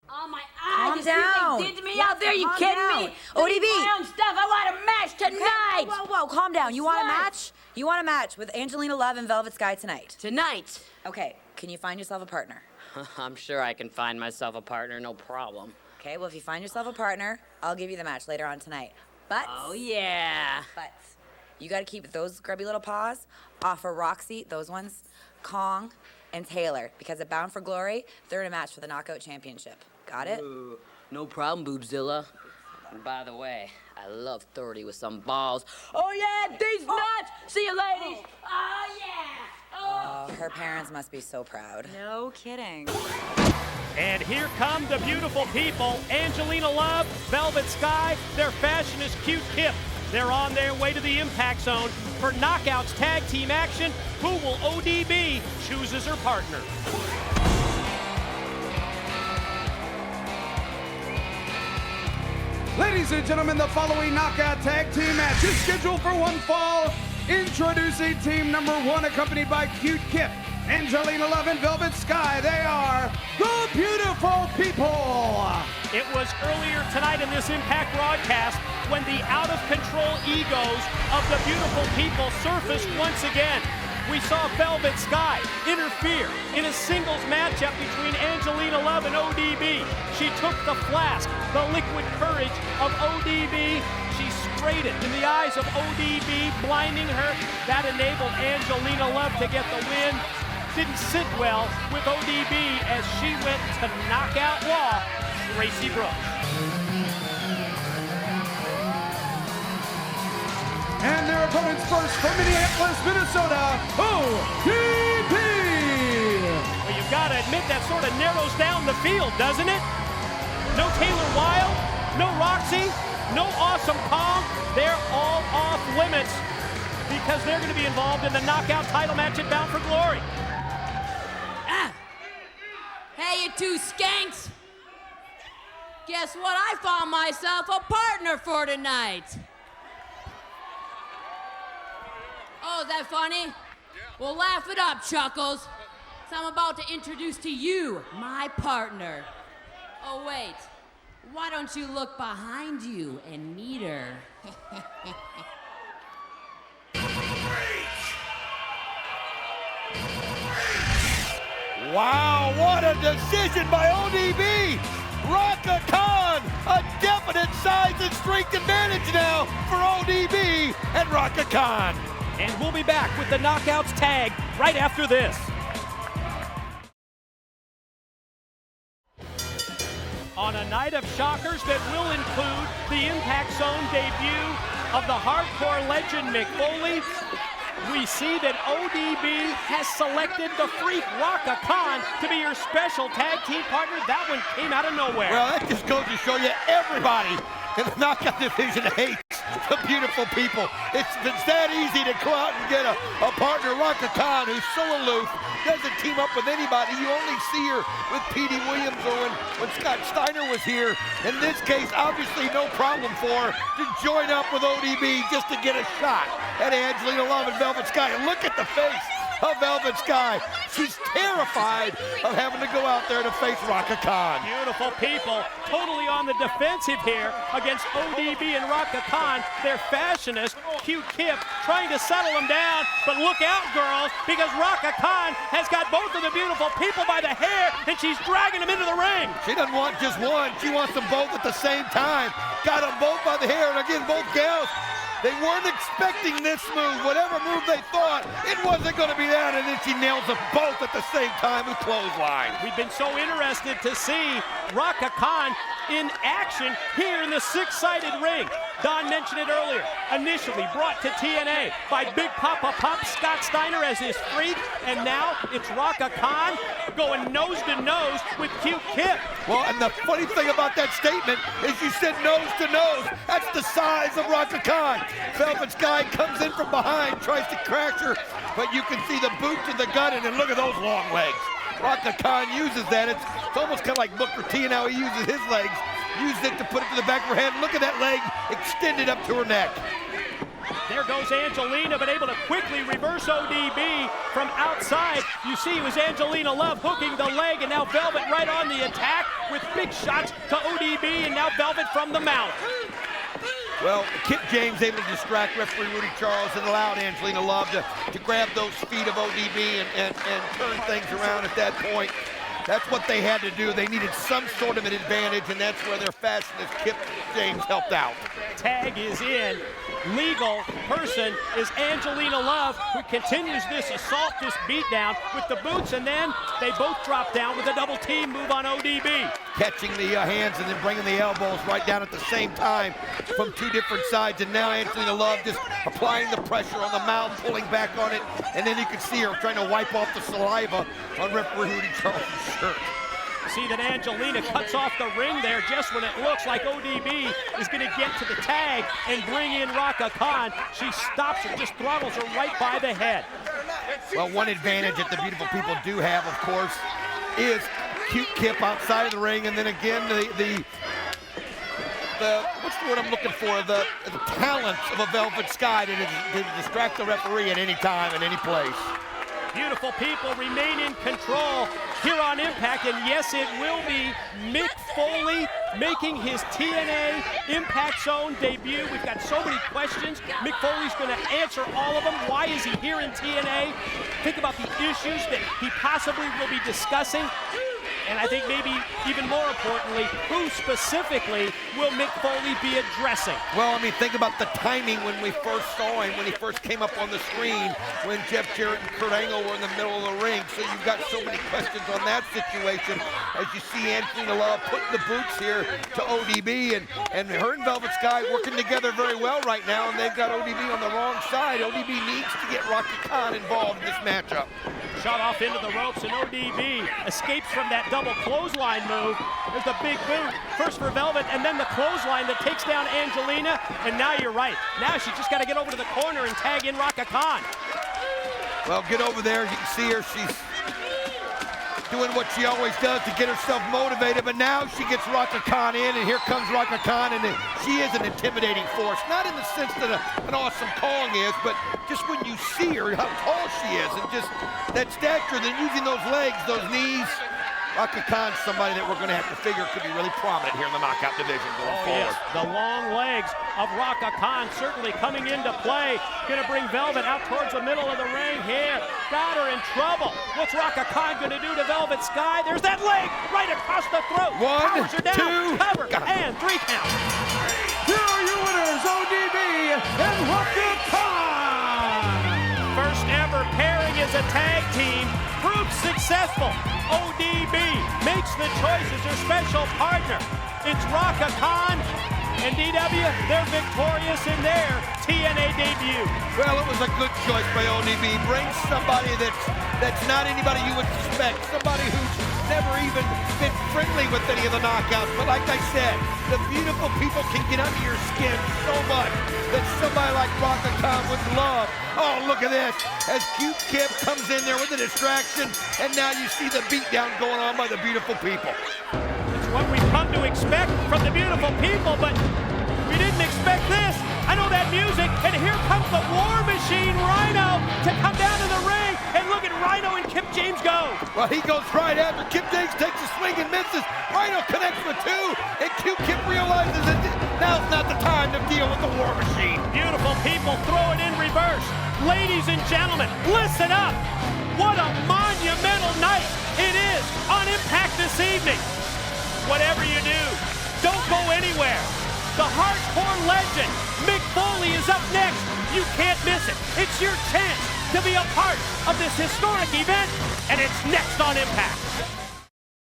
Oh my eyes! Calm down. You did to me out there? You kidding me? ODB. My own stuff. I want a match tonight. Okay. Whoa, calm down. You want a match? You want a match with Angelina Love and Velvet Sky tonight? Tonight. Okay. Can you find yourself a partner? I'm sure I can find myself a partner, no problem. Okay. Well, if you find yourself a partner, I'll give you the match later on tonight. But. Oh yeah. But you got to keep those grubby little paws off of Roxy, those ones, Kong, and Taylor, because at Bound for Glory, they're in a match for the Knockout Championship. Got it? Ooh, no problem, Boobzilla. And by the way, I love 30 with some balls. Oh yeah, these nuts! See you ladies! Oh yeah! Oh, her parents must be so proud. No kidding. And here come the beautiful people. Angelina Love, Velvet Sky, their fashion is cute Kip. They're on their way to the impact zone for Knockouts tag team action. Who will ODB choose as her partner? Ladies and gentlemen, the following knockout tag team match is scheduled for one fall. Introducing team number one, accompanied by Cute Kip, Angelina Love, and Velvet Sky. They are the Beautiful People. It was earlier tonight in this Impact broadcast when the out-of-control egos of the Beautiful People surfaced once again. We saw Velvet Sky interfere in a singles matchup between Angelina Love and ODB. She took the flask, the liquid courage of ODB. She sprayed it in the eyes of ODB, blinding her. That enabled Angelina Love to get the win. Didn't sit well with ODB as she went to knockout law Tracy Brooks. And their opponents first from Minneapolis, Minnesota, ODB. Well, you've got to admit that sort of narrows down the field, doesn't it? No Taylor Wilde, no Roxy, no Awesome Kong. They're all off limits because they're going to be involved in the knockout title match at Bound for Glory. Hey, you two skanks. Guess what? I found myself a partner for tonight. Oh, is that funny? Yeah. Well, laugh it up, Chuckles. So I'm about to introduce to you my partner. Oh, wait. Why don't you look behind you and meet her? Wow, what a decision by ODB! Rhaka Khan, a definite size and strength advantage now for ODB and Rhaka Khan. And we'll be back with the Knockouts tag right after this. On a night of shockers that will include the Impact Zone debut of the hardcore legend Mick Foley, we see that ODB has selected the freak Rhaka Khan to be your special tag team partner. That one came out of nowhere. Well, that just goes to show you everybody in the knockout division hates the Beautiful People. It's that easy to go out and get a partner, Rhaka Khan, who's so aloof, doesn't team up with anybody. You only see her with Petey Williams or when Scott Steiner was here. In this case, obviously no problem for her to join up with ODB just to get a shot at Angelina Love and Velvet Sky. And look at the face of Velvet Sky. She's terrified of having to go out there to face Rhaka Khan. Beautiful People, totally on the defensive here against ODB and Rhaka Khan. Their fashionist, Cute Kip, trying to settle them down. But look out, girls, because Rhaka Khan has got both of the Beautiful People by the hair, and she's dragging them into the ring. She doesn't want just one. She wants them both at the same time. Got them both by the hair, and again, both gals, they weren't expecting this move. Whatever move they thought, it wasn't going to be that, and then she nails them both at the same time with clothesline. We've been so interested to see Rhaka Khan in action here in the six-sided ring. Don mentioned it earlier, initially brought to TNA by Big Papa Pump Scott Steiner as his freak, and now it's Rhaka Khan going nose to nose with Cute Kip. Well, and the funny thing about that statement is you said nose to nose. That's the size of Rhaka Khan. Velvet Sky comes in from behind, tries to crash her, but you can see the boots and the gun, and then look at those long legs. Rhaka Khan uses that. It's almost kind of like Booker T and how he uses his legs. Used it to put it to the back of her head. Look at that leg extended up to her neck. There goes Angelina, but able to quickly reverse ODB from outside. You see it was Angelina Love hooking the leg, and now Velvet right on the attack with big shots to ODB, and now Velvet from the mount. Well, Kip James able to distract referee Rudy Charles and allowed Angelina Love to grab those feet of ODB and turn things around at that point. That's what they had to do. They needed some sort of an advantage, and that's where their fastness Kip James helped out. Tag is in. Legal person is Angelina Love, who continues this assault, this beatdown with the boots, and then they both drop down with a double team move on ODB. Catching the hands and then bringing the elbows right down at the same time from two different sides, and now Angelina Love just applying the pressure on the mouth, pulling back on it, and then you can see her trying to wipe off the saliva on referee Rudy Charles' shirt. See that Angelina cuts off the ring there just when it looks like ODB is going to get to the tag and bring in Rhaka Khan. She stops her, just throttles her right by the head. Well, one advantage that the beautiful people do have, of course, is cute Kip outside of the ring, and then again the what's the word I'm looking for? The talent of a Velvet Sky to distract the referee at any time, in any place. Beautiful people remain in control here on Impact, and yes, it will be Mick Foley making his TNA Impact Zone debut. We've got so many questions. Mick Foley's going to answer all of them. Why is he here in TNA? Think about the issues that he possibly will be discussing. And I think maybe even more importantly, who specifically will Mick Foley be addressing? Well, I mean, think about the timing when we first saw him, when he first came up on the screen, when Jeff Jarrett and Kurt Angle were in the middle of the ring. So you've got so many questions on that situation as you see Angelina Love putting the boots here to ODB, and her and Velvet Sky working together very well right now, and they've got ODB on the wrong side. ODB needs to get Rhaka Khan involved in this matchup. Shot off into the ropes, and ODB escapes from that double clothesline move. There's the big boot, first for Velvet, and then the clothesline that takes down Angelina, and now you're right. Now she's just got to get over to the corner and tag in Rhaka Khan. Well, get over there. You can see her. She's doing what she always does to get herself motivated, but now she gets Rhaka Khan in, and here comes Rhaka Khan, and she is an intimidating force. Not in the sense that an awesome Kong is, but just when you see her, how tall she is, and just that stature, then using those legs, those knees. Rhaka Khan's somebody that we're going to have to figure could be really prominent here in the knockout division going forward. Yes, the long legs of Rhaka Khan certainly coming into play. Going to bring Velvet out towards the middle of the ring here. Got her in trouble. What's Rhaka Khan going to do to Velvet Sky? There's that leg right across the throat. One, powers her down, two, cover, and 3 count. Here are your winners, ODB and Rhaka Khan. First ever pairing as a tag team proved successful. ODB makes the choice as their special partner. It's Rhaka Khan and DW. They're victorious in their TNA debut. Well, it was a good choice by ODB. Bring somebody that's not anybody you would suspect. Somebody who's never even been friendly with any of the knockouts. But like I said, the beautiful people can get under your skin so much that somebody like Rhaka Khan would love. Oh, look at this. As cute Kip comes in there with a distraction, and now you see the beatdown going on by the beautiful people. It's what we've come to expect from the beautiful people, but we didn't expect this. I know that music, and here comes the War Machine Rhino to come down to the ring, and look at Rhino and Kip James go. Well, he goes right after. Kip James takes a swing and misses. Rhino connects with 2, and cute Kip realizes that now's not the time to deal with the War Machine. Beautiful people throw it in reverse. Ladies and gentlemen, listen up. What a monumental night it is on Impact this evening. Whatever you do, don't go anywhere. The hardcore legend, Mick Foley, is up next. You can't miss it. It's your chance to be a part of this historic event, and it's next on Impact.